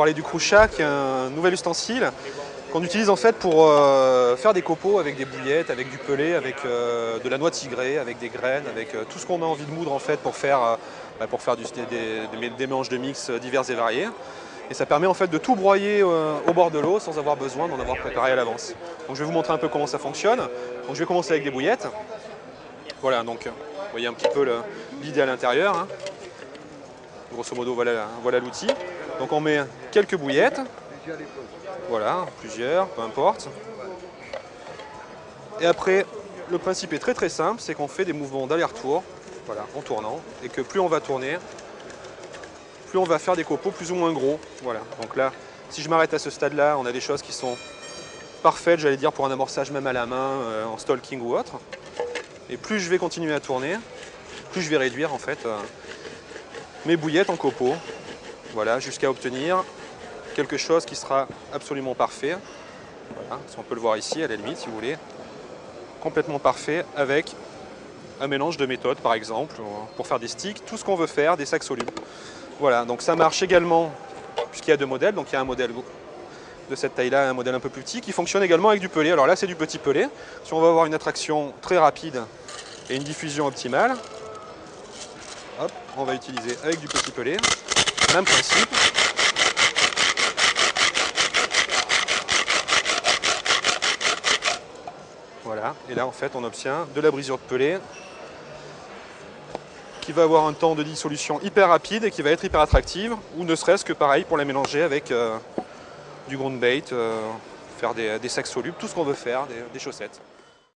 parler du Crucha, qui est un nouvel ustensile qu'on utilise en fait pour faire des copeaux avec des bouillettes, avec du pelé, avec de la noix tigrée, avec des graines, avec tout ce qu'on a envie de moudre en fait pour faire des mélanges de mix divers et variés. Et ça permet en fait de tout broyer au bord de l'eau sans avoir besoin d'en avoir préparé à l'avance. Donc je vais vous montrer un peu comment ça fonctionne. Donc je vais commencer avec des bouillettes. Voilà, donc vous voyez un petit peu l'idée à l'intérieur, hein. Grosso modo, voilà l'outil. Donc on met quelques bouillettes. Voilà, plusieurs, peu importe. Et après, le principe est très très simple, c'est qu'on fait des mouvements d'aller-retour, voilà, en tournant, et que plus on va tourner, plus on va faire des copeaux plus ou moins gros. Voilà. Donc là, si je m'arrête à ce stade-là, on a des choses qui sont parfaites, j'allais dire, pour un amorçage même à la main, en stalking ou autre. Et plus je vais continuer à tourner, plus je vais réduire en fait mes bouillettes en copeaux. Voilà, jusqu'à obtenir quelque chose qui sera absolument parfait. Voilà, on peut le voir ici à la limite si vous voulez. Complètement parfait avec un mélange de méthodes par exemple, pour faire des sticks, tout ce qu'on veut faire, des sacs solubles. Voilà, donc ça marche également puisqu'il y a deux modèles. Donc il y a un modèle de cette taille-là et un modèle un peu plus petit qui fonctionne également avec du pelé. Alors là c'est du petit pelé. Si on veut avoir une attraction très rapide et une diffusion optimale, hop, on va utiliser avec du petit pelé. Même principe. Voilà, et là en fait on obtient de la brisure de pelé qui va avoir un temps de dissolution hyper rapide et qui va être hyper attractive, ou ne serait-ce que pareil pour la mélanger avec du ground bait, faire des sacs solubles, tout ce qu'on veut faire, des chaussettes.